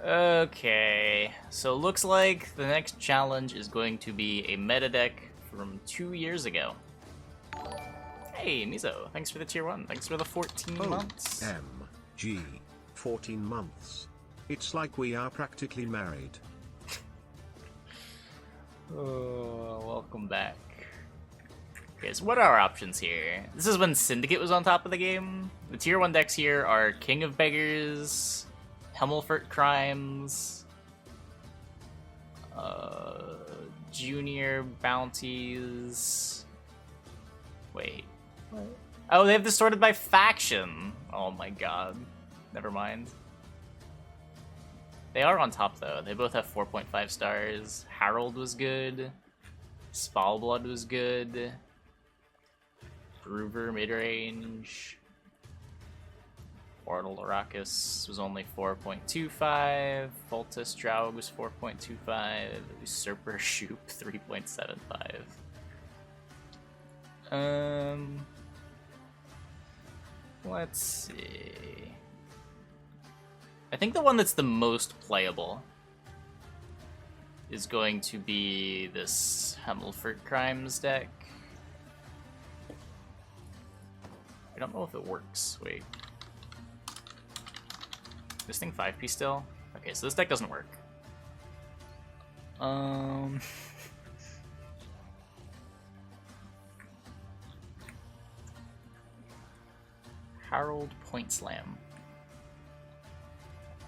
Okay, so looks like the next challenge is going to be a meta deck from 2 years ago. Hey, Mizo, thanks for the tier 1. Thanks for the 14 months. OMG, 14 months. It's like we are practically married. Oh, welcome back. Okay, so what are our options here? This is when Syndicate was on top of the game. The tier 1 decks here are King of Beggars, Hemmelfurt Crimes, Junior Bounties. Wait. What? Oh, they have this sorted by faction. Oh my god. Never mind. They are on top though. They both have 4.5 stars. Harold was good. Spalblood was good. Groover mid-range. Ortal Arrakis was only 4.25. Voltus Draug was 4.25. Usurper Shoop 3.75. Let's see. I think the one that's the most playable is going to be this Hemmelfurt Crimes deck. I don't know if it works. Wait. This thing 5p still? Okay, so this deck doesn't work. Harold Point Slam.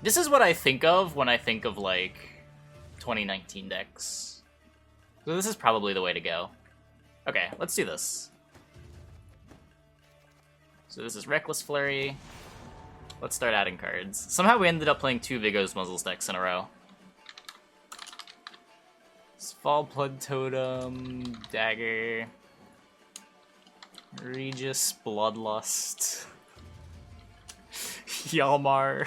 This is what I think of when I think of, like, 2019 decks. So this is probably the way to go. Okay, let's do this. So this is Reckless Flurry. Let's start adding cards. Somehow we ended up playing 2 Vigos Muzzles decks in a row. Fall Blood Totem, Dagger, Regis, Bloodlust, Yalmar,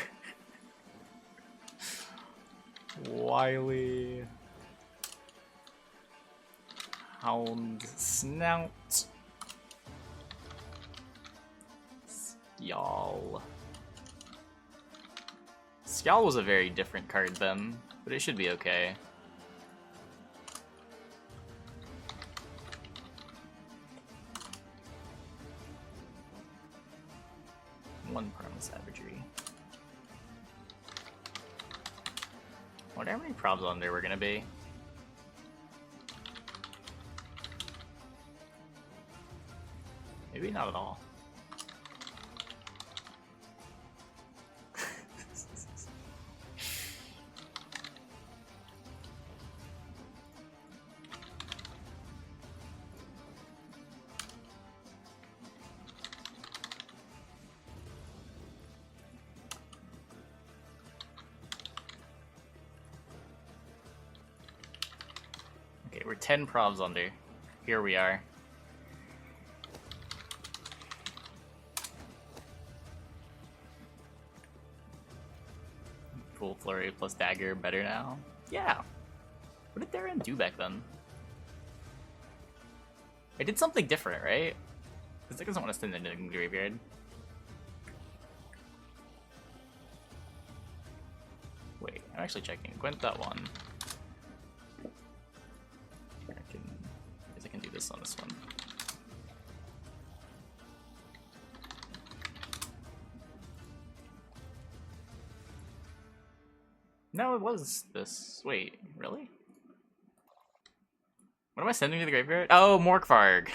Wily, Hound Snout, Y'all. Scal was a very different card then, but it should be okay. One Primal Savagery. Wonder how many probs on there were gonna be. Maybe not at all. We're 10 probs under. Here we are. Full Flurry plus Dagger better now? Yeah. What did Darren do back then? I did something different, right? This deck doesn't want to send it into the graveyard. Wait, I'm actually checking. Gwent that one. I can do this on this one. No, it was this. Wait, really? What am I sending to the graveyard? Oh, Morkvarg.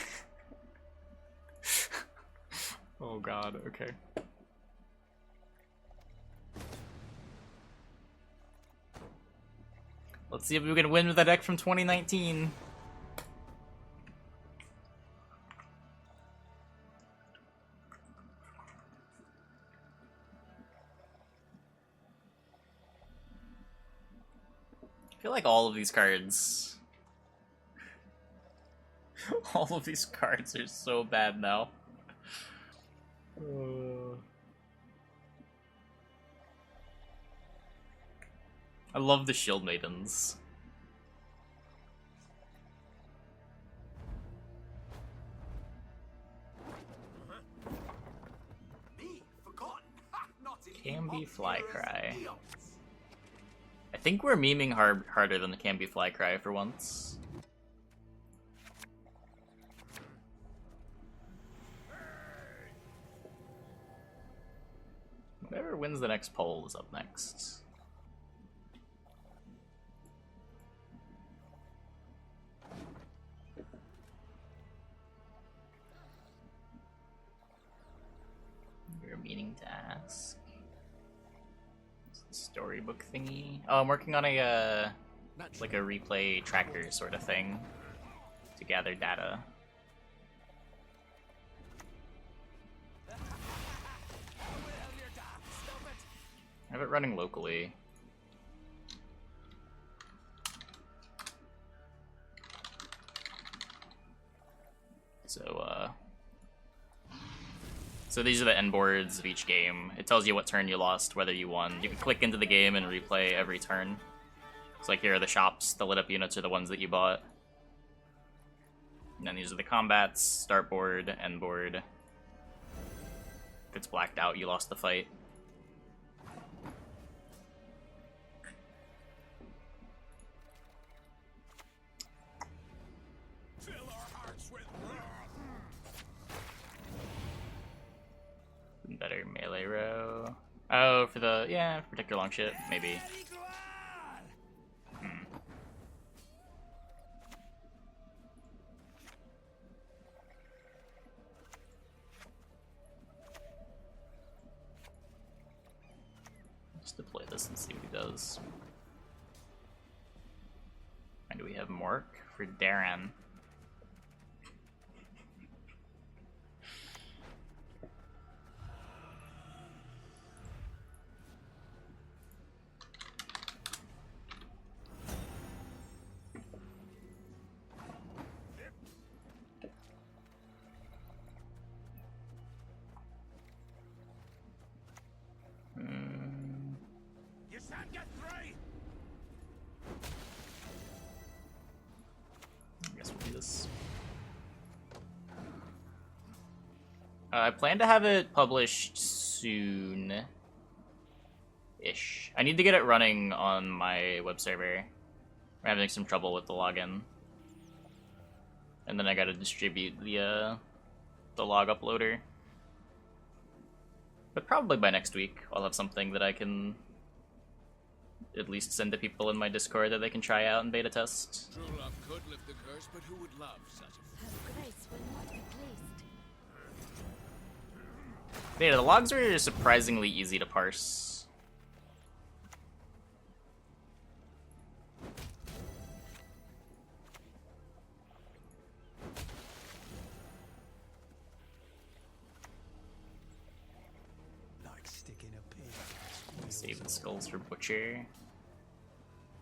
Oh god, okay. Let's see if we can win with a deck from 2019. I feel like all of these cards... all of these cards are so bad now. I love the Shield Maidens. Camby Flycry. I think we're memeing harder than the Can Be Fly Cry for once. Whoever wins the next poll is up next. We're meaning to ask. Storybook thingy. Oh, I'm working on a like a replay tracker sort of thing to gather data. I have it running locally. So these are the end boards of each game. It tells you what turn you lost, whether you won. You can click into the game and replay every turn. It's like here are the shops, the lit up units are the ones that you bought. And then these are the combats, start board, end board. If it's blacked out, you lost the fight. Better melee row. Oh, for the, yeah, protect your long ship, maybe. Let's deploy this and see what he does. And do we have Mork for Darren? I plan to have it published soon-ish. I need to get it running on my web server. I'm having some trouble with the login. And then I gotta distribute the log uploader. But probably by next week, I'll have something that I can at least send to people in my Discord that they can try out and beta test. True love could lift the curse, but who would love such a... Her grace will not be pleased. Yeah, the logs are surprisingly easy to parse. Like sticking a pin. Save the skulls for Butcher.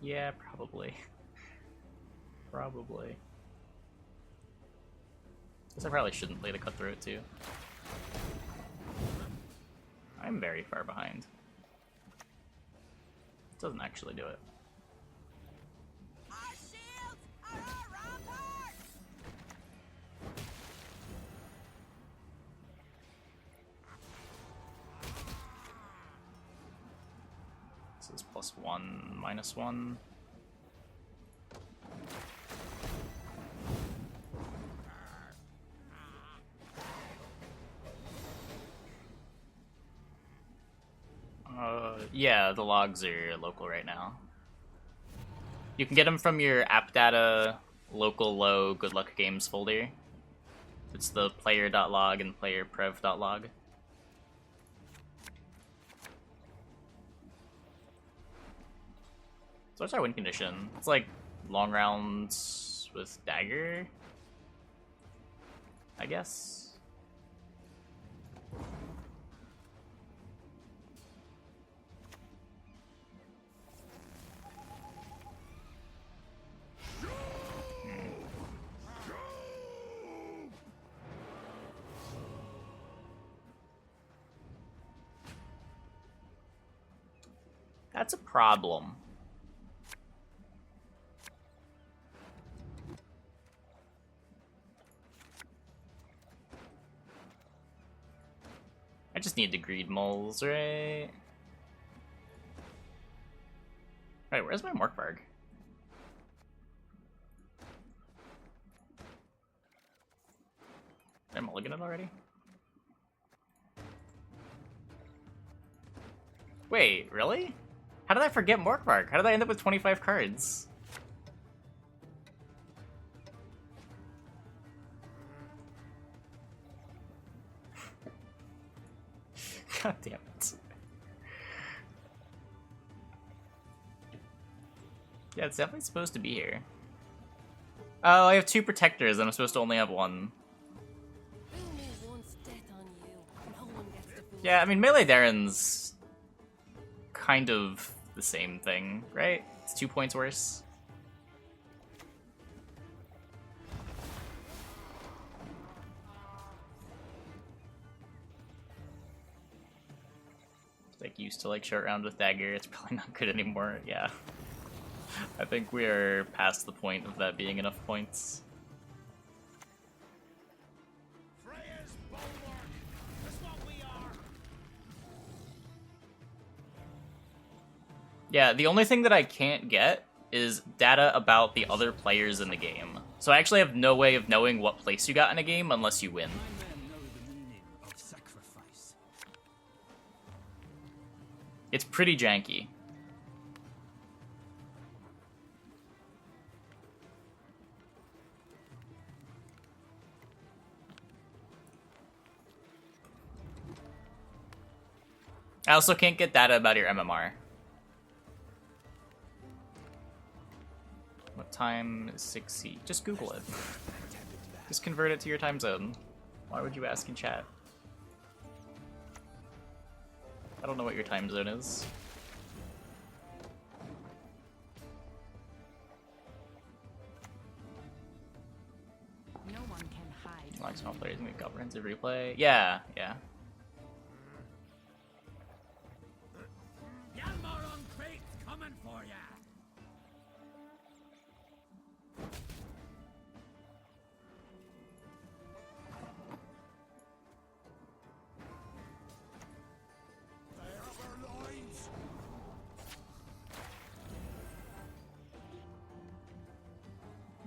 Yeah, probably. Probably. Guess I probably shouldn't play the Cutthroat too. I'm very far behind. It doesn't actually do it. Our shields are our ramparts! This is +1, -1. Yeah, the logs are local right now. You can get them from your app data local low good luck games folder. It's the player.log and playerprev.log. So what's our win condition? It's like long rounds with dagger, I guess. That's a problem. I just need to greed moles, right? Alright, where's my Morkvarg? Did I mulligan it already? Wait, really? How did I forget Morkvarg? How did I end up with 25 cards? God damn it. Yeah, it's definitely supposed to be here. Oh, I have 2 protectors and I'm supposed to only have 1. Only wants death on you. No one gets to fool Yeah, I mean, Melee Darren's kind of the same thing, right? It's 2 points worse. Like, used to like short round with dagger, it's probably not good anymore, yeah. I think we are past the point of that being enough points. Freya's bulwark. That's what we are. Yeah, the only thing that I can't get is data about the other players in the game. So I actually have no way of knowing what place you got in a game unless you win. My men know the meaning of sacrifice. It's pretty janky. I also can't get data about your MMR. What time is 6C? Just Google it. Just convert it to your time zone. Why would you ask in chat? I don't know what your time zone is. No one can hide. Like small players make comprehensive replay. Yeah, yeah. Yalmar on crate's coming for ya. They have our loins.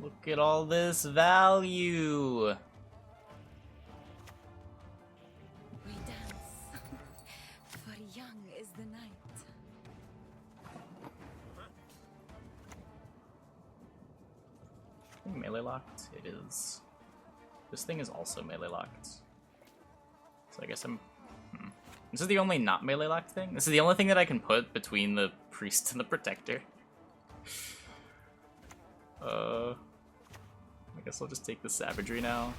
Look at all this value. We dance. For young is the night. I think melee locked? It is. This thing is also melee locked. So I guess I'm... This is the only not melee locked thing? This is the only thing that I can put between the priest and the protector. I guess I'll just take the savagery now.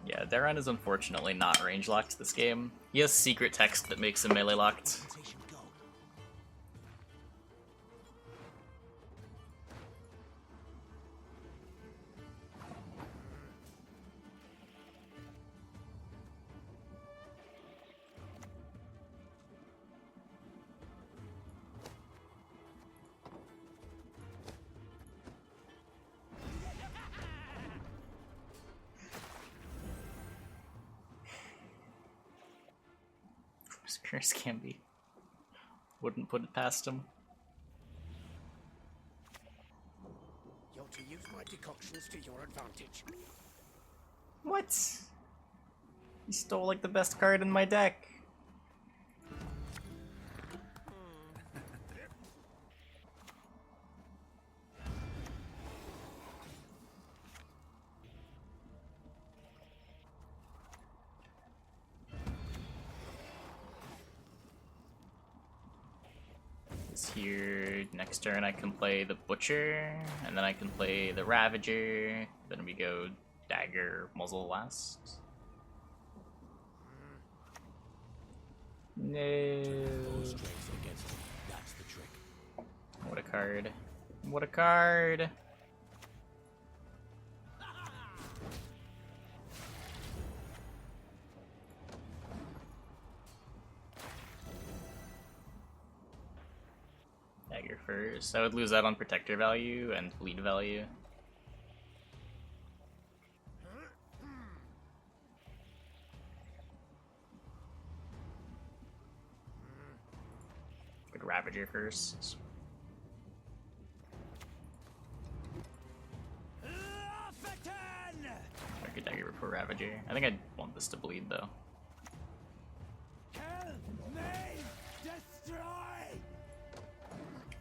Yeah, Darren is unfortunately not range locked this game. He has secret text that makes him melee locked. Curse can be. Wouldn't put it past him. You're to use my decoctions to your advantage. What? He stole like the best card in my deck. Here, next turn I can play the Butcher, and then I can play the Ravager, then we go Dagger, Muzzle last. No. Strength against them. That's the trick. What a card. What a card! here first. I would lose out on protector value and bleed value. Good Ravager first. Market Dagger before Ravager. I think I'd want this to bleed though.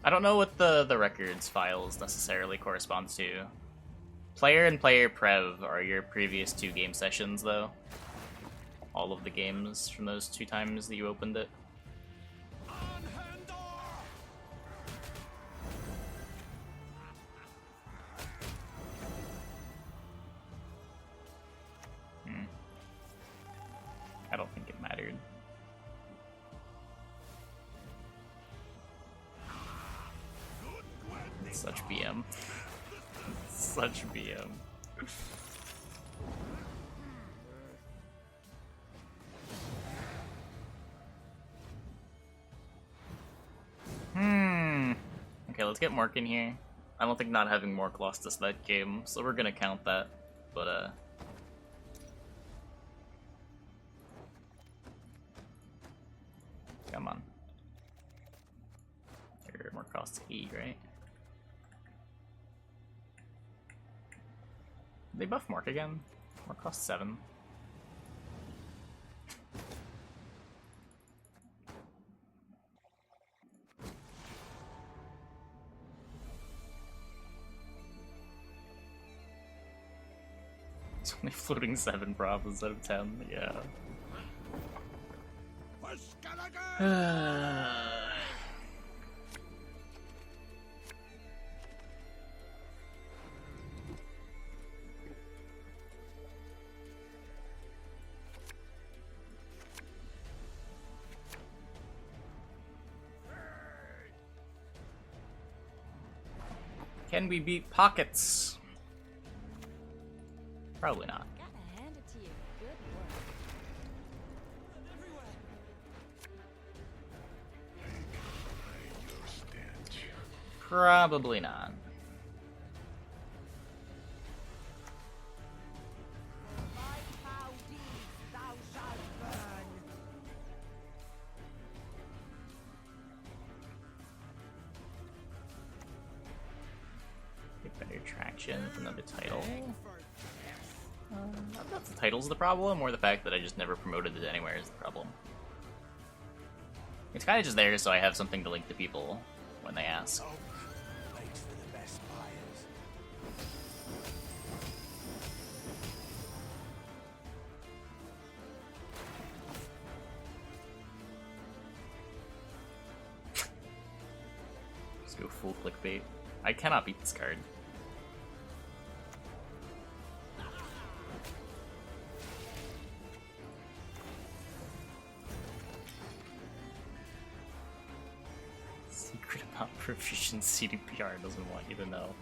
I don't know what the records files necessarily corresponds to. Player and player prev are your previous 2 game sessions though. All of the games from those 2 times that you opened it. I don't think it mattered. Such BM. Such BM. Okay, let's get Mork in here. I don't think not having Mork lost us that game, so we're gonna count that. But come on. More costs 8, right? Did they buff Mork again? Mork costs 7. It's only floating 7 props instead of 10, yeah. Can we beat Pockets? Probably not. Gotta hand it to you. Good work. Probably not. Get better traction with another title. Not that the title's the problem, or the fact that I just never promoted it anywhere is the problem. It's kind of just there so I have something to link to people when they ask. Wait for the best buyers. Just go full clickbait. I cannot beat this card. Secret about proficiency CDPR doesn't want you to know.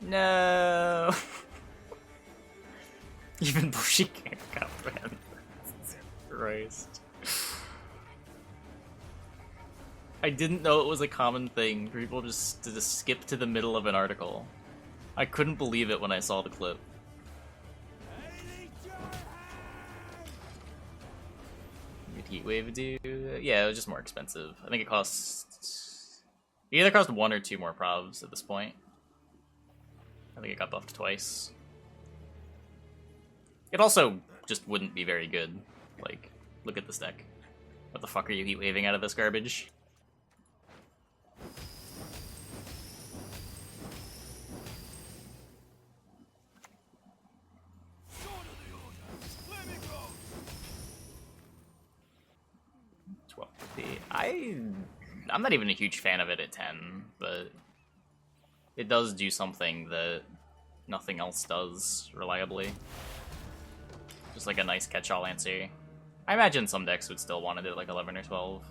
No. Even Bushy can't comprehend. Christ. I didn't know it was a common thing for people just to skip to the middle of an article. I couldn't believe it when I saw the clip. Did Heatwave do? Yeah, it was just more expensive. I think it cost... It either cost 1 or 2 more probs at this point. I think it got buffed twice. It also just wouldn't be very good. Like, look at this deck. What the fuck are you heat-waving out of this garbage? I'm not even a huge fan of it at 10, but it does do something that nothing else does reliably. Just like a nice catch-all answer. I imagine some decks would still want it at like 11 or 12.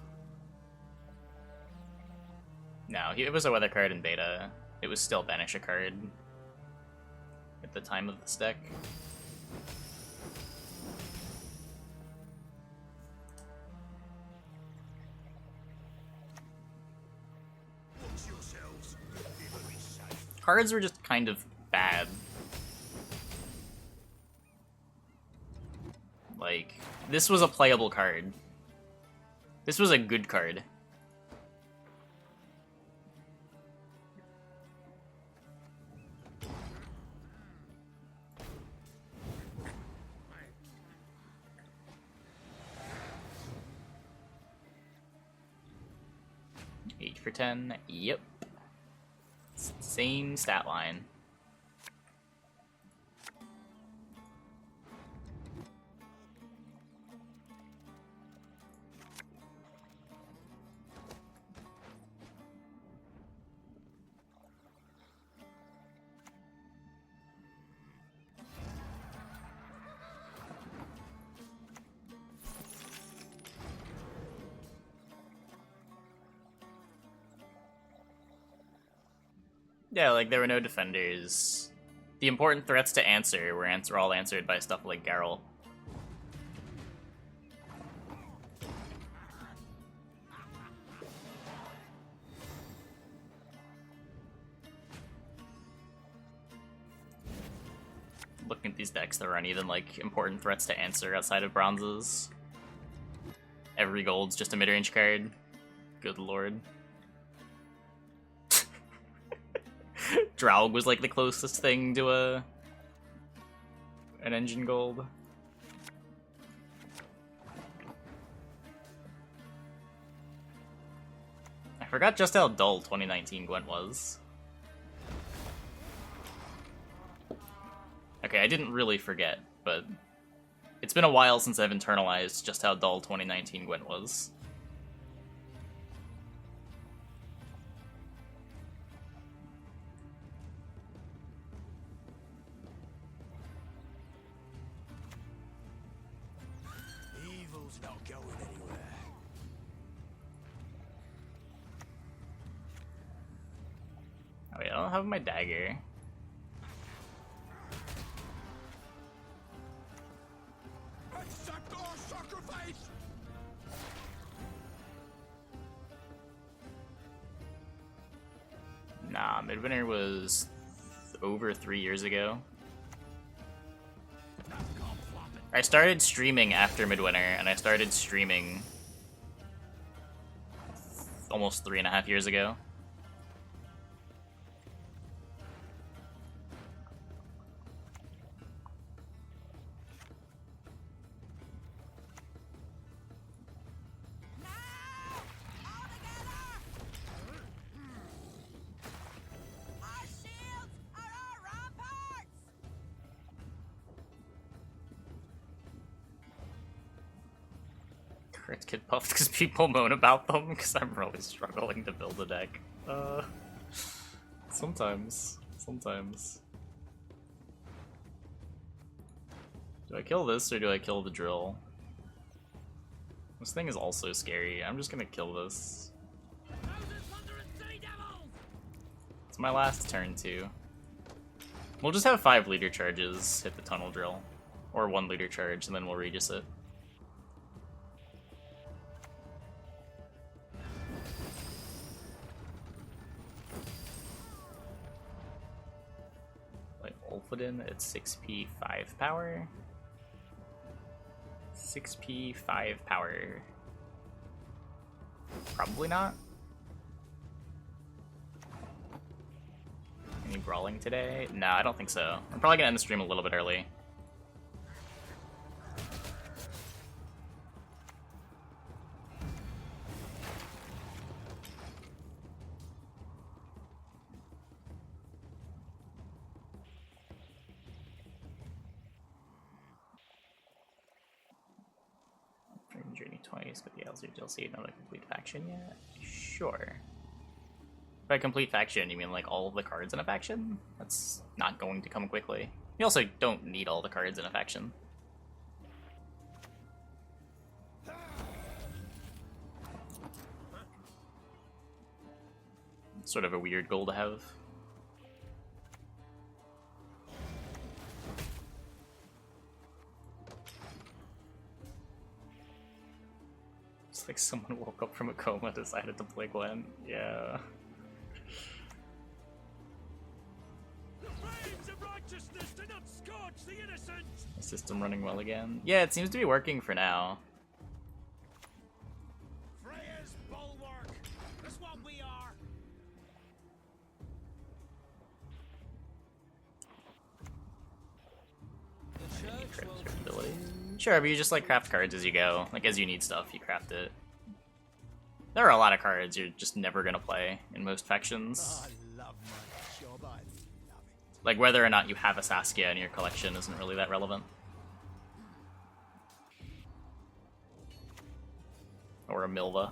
No, it was a weather card in beta. It was still banish a card at the time of this deck. Cards were just kind of bad. Like, this was a playable card. This was a good card. Eight for 10. Yep. Same stat line. Yeah, like, there were no defenders. The important threats to answer were all answered by stuff like Garrel. Looking at these decks, there aren't even, like, important threats to answer outside of bronzes. Every gold's just a mid-range card. Good lord. Draug was like the closest thing to an engine gold. I forgot just how dull 2019 Gwent was. Okay, I didn't really forget, but it's been a while since I've internalized just how dull 2019 Gwent was. Not going anywhere. Oh wait, I don't have my dagger. Accept our sacrifice! Nah, Midwinter was over 3 years ago. I started streaming after Midwinter, and I started streaming almost 3.5 years ago. Crits get buffed because people moan about them, because I'm really struggling to build a deck. Sometimes. Do I kill this, or do I kill the drill? This thing is also scary. I'm just gonna kill this. It's my last turn, too. We'll just have 5 leader charges hit the tunnel drill. Or 1 leader charge, and then we'll Regis it. Ulfodin at 6p 5 power. 6p 5 power. Probably not. Any brawling today? No, I don't think so. I'm probably gonna end the stream a little bit early. Journey twice, but the Elzer DLC not a complete faction yet? Sure. By complete faction, you mean like all of the cards in a faction? That's not going to come quickly. You also don't need all the cards in a faction. Sort of a weird goal to have. It's like someone woke up from a coma and decided to play Gwent. Yeah. The flames of righteousness do not scorch the innocent! System running well again. Yeah, it seems to be working for now. Freya's bulwark! That's what we are! Sure, but you just like craft cards as you go. Like as you need stuff, you craft it. There are a lot of cards you're just never gonna play in most factions. I love my job, I love it. Like whether or not you have a Saskia in your collection isn't really that relevant. Or a Milva.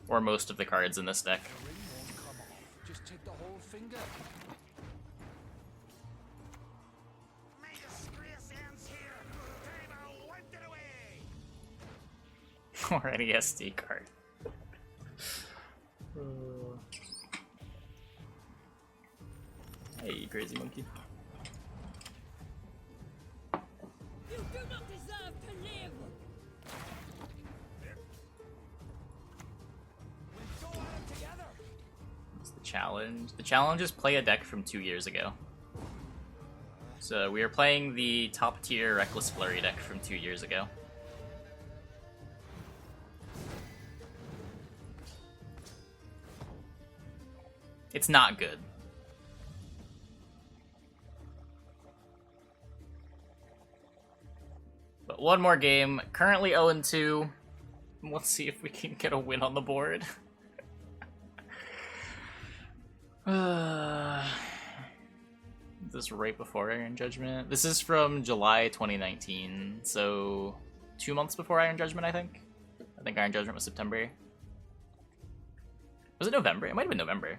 Or most of the cards in this deck. The ring won't come off. Just take the whole finger. May disgrace ends here. Time went it away. Or any SD card. Hey, crazy monkey. You do not deserve to live! We'll go at it together. What's the challenge? The challenge is play a deck from 2 years ago. So we are playing the top tier Reckless Flurry deck from 2 years ago. It's not good. But one more game. Currently 0-2. Let's see if we can get a win on the board. This is right before Iron Judgment. This is from July 2019, so 2 months before Iron Judgment, I think. I think Iron Judgment was September. Was it November? It might have been November.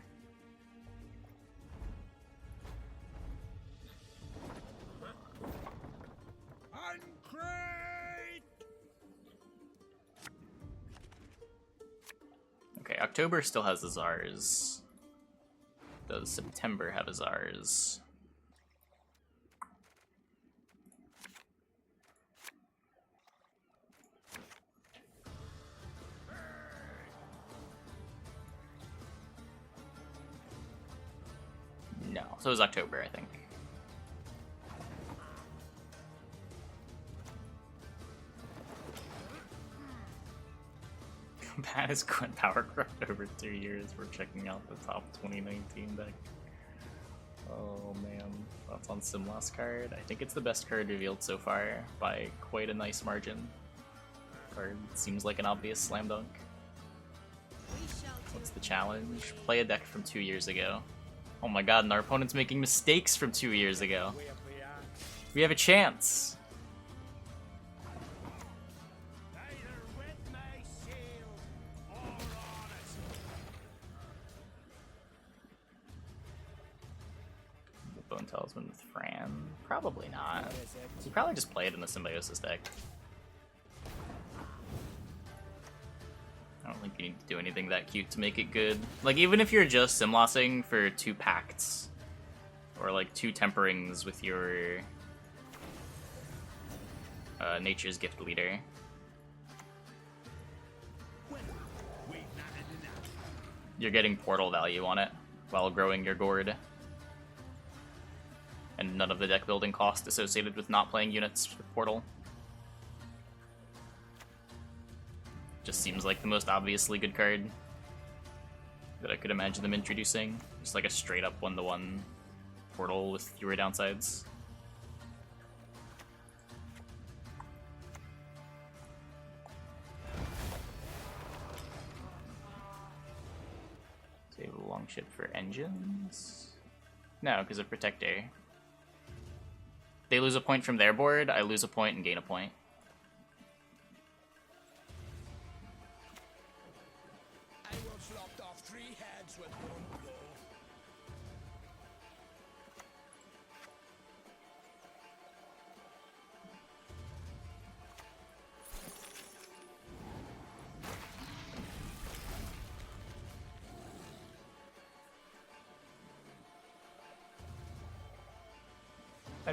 Okay, October still has Azars. Does September have Azars? No, so it was October, I think. Bad as Gwent Power Corrupt over 2 years. We're checking out the top 2019 deck. Oh man, that's on Simlas card. I think it's the best card revealed so far by quite a nice margin. Card seems like an obvious slam dunk. What's the challenge? Play a deck from 2 years ago. Oh my god, and our opponent's making mistakes from 2 years ago. We have a chance. Bone Talisman with Fran? Probably not. You probably just play it in the Symbiosis deck. I don't think you need to do anything that cute to make it good. Like, even if you're just Simlossing for 2 Pacts, or like 2 Temperings with your Nature's Gift Leader. You're getting portal value on it while growing your gourd. And none of the deck building cost associated with not playing units with portal. Just seems like the most obviously good card that I could imagine them introducing. Just like a straight up 1-to-1 portal with fewer downsides. Save a long ship for engines? No, because of Protector. They lose a point from their board, I lose a point and gain a point. I once lopped off 3 heads with 1 blow.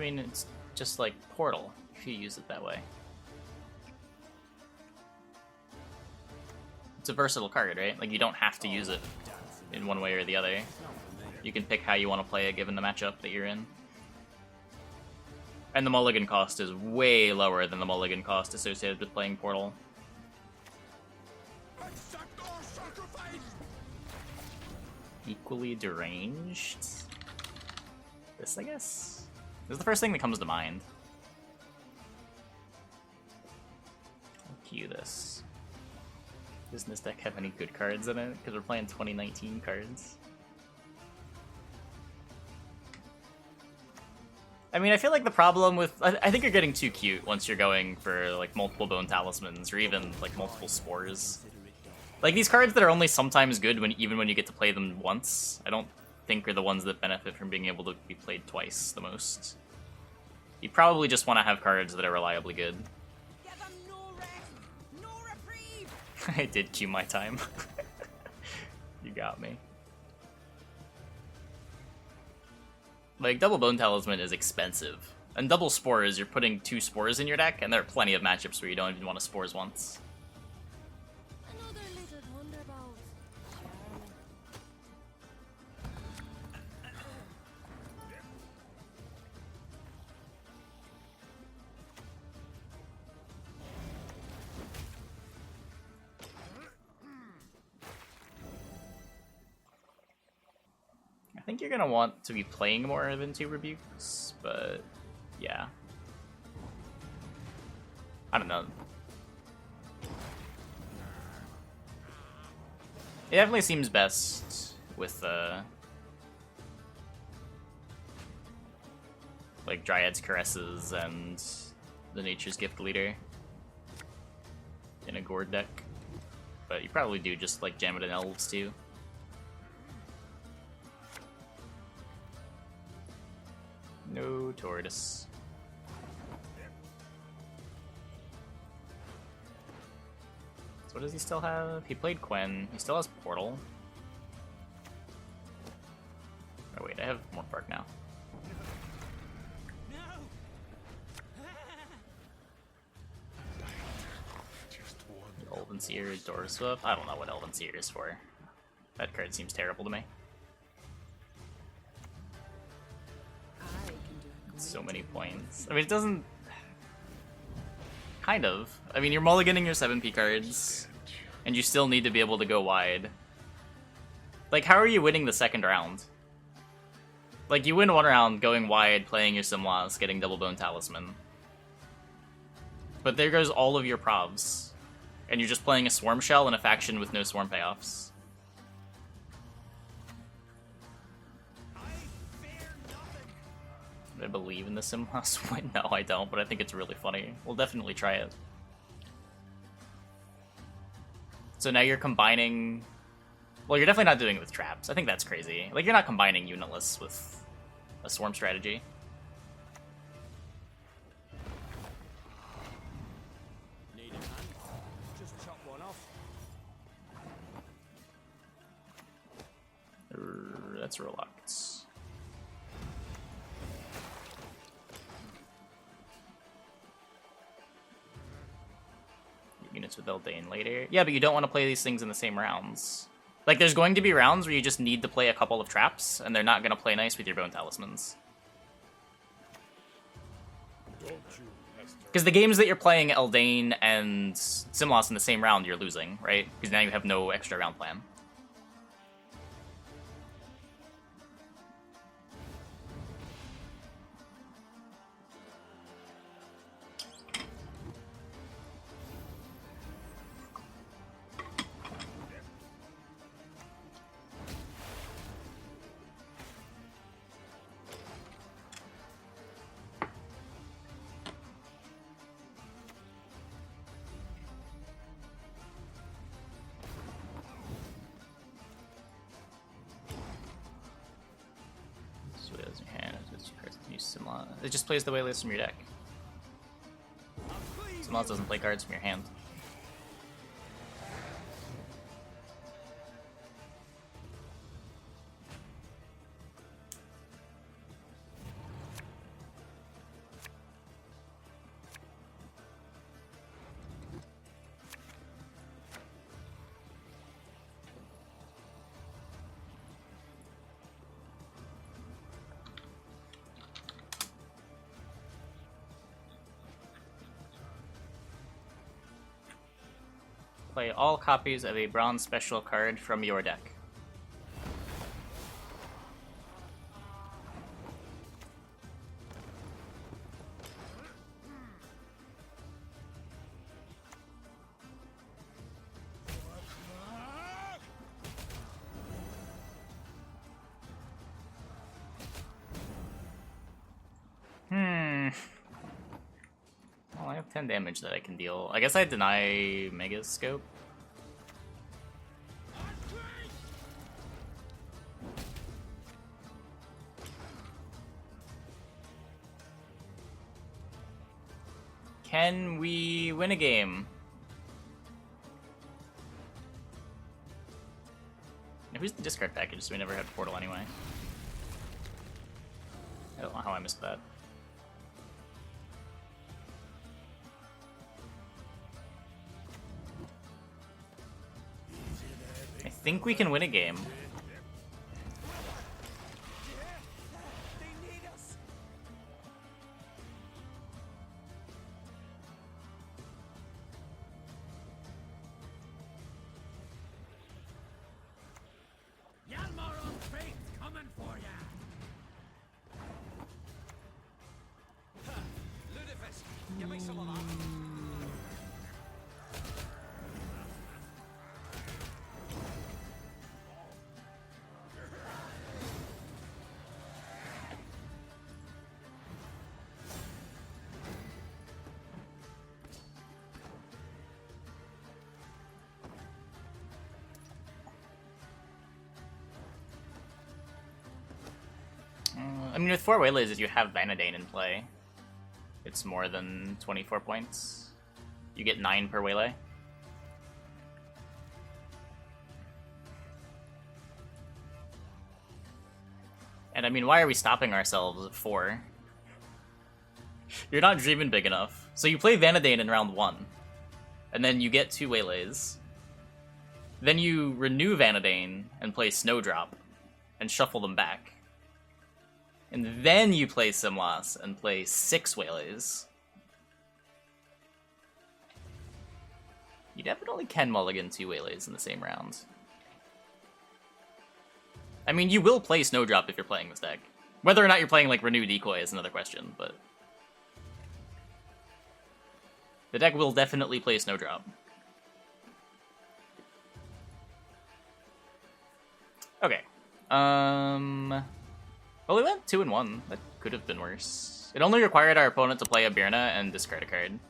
I mean, it's just like Portal, if you use it that way. It's a versatile card, right? Like, you don't have to use it in one way or the other. You can pick how you want to play it given the matchup that you're in. And the mulligan cost is way lower than the mulligan cost associated with playing Portal. Equally deranged? This, I guess? This is the first thing that comes to mind. I'll cue this. Doesn't this deck have any good cards in it? Because we're playing 2019 cards. I mean, I feel like the problem with... I think you're getting too cute once you're going for, like, multiple Bone Talismans, or even, like, multiple Spores. Like, these cards that are only sometimes good even when you get to play them once, I don't think are the ones that benefit from being able to be played twice the most. You probably just want to have cards that are reliably good. Give them no rest, no reprieve. I did cue my time. You got me. Like, double Bone Talisman is expensive. And double Spores, you're putting 2 Spores in your deck, and there are plenty of matchups where you don't even want to Spores once. Another little thunderbolt. I think you're gonna want to be playing more than 2 Rebukes, but yeah. I don't know. It definitely seems best with like Dryad's Caresses and the Nature's Gift Leader in a Gourd deck. But you probably do just like jam it in Elves too. No Tortoise. So what does he still have? He played Quen. He still has Portal. Oh wait, I have more Bark now. Elven Seer, Door Swift. I don't know what Elven Seer is for. That card seems terrible to me. So many points. I mean, it doesn't... Kind of. I mean, you're mulliganing your 7p cards, and you still need to be able to go wide. Like, how are you winning the second round? Like, you win one round going wide, playing your Simlas, getting double Bone Talisman. But there goes all of your Provs. And you're just playing a Swarm Shell in a faction with no Swarm payoffs. I believe in the Simlas win? No, I don't, but I think it's really funny. We'll definitely try it. So now you're combining... Well, you're definitely not doing it with traps. I think that's crazy. Like, you're not combining Unitless with a Swarm strategy. Need a hand? Just chop one off. That's Reluctance. Units with Eldain later. Yeah, but you don't want to play these things in the same rounds. Like, there's going to be rounds where you just need to play a couple of traps, and they're not going to play nice with your Bone Talismans. Because the games that you're playing Eldain and Simlas in the same round, you're losing, right? Because now you have no extra round plan. It just plays the waylays from your deck. Someone else doesn't play cards from your hand. Play all copies of a bronze special card from your deck. Well, I have 10 damage that I can deal. I guess I deny Mega Scope. Can we win a game? Who's the discard package? So we never had Portal anyway. I don't know how I missed that. I think we can win a game. They need us. Yalmar on faith coming for ya. Ludicrous. Give me some of that. I mean, with 4 Waylays, you have Vanadane in play. It's more than 24 points. You get 9 per Waylay. And I mean, why are we stopping ourselves at 4? You're not dreaming big enough. So you play Vanadane in round 1. And then you get 2 Waylays. Then you renew Vanadane and play Snowdrop. And shuffle them back. And then you play Simlas and play 6 Waylays. You definitely can mulligan 2 Waylays in the same round. I mean, you will play Snowdrop if you're playing this deck. Whether or not you're playing, like, Renew Decoy is another question, but... the deck will definitely play Snowdrop. Okay. Well, we went 2-1. That could have been worse. It only required our opponent to play a Birna and discard a card.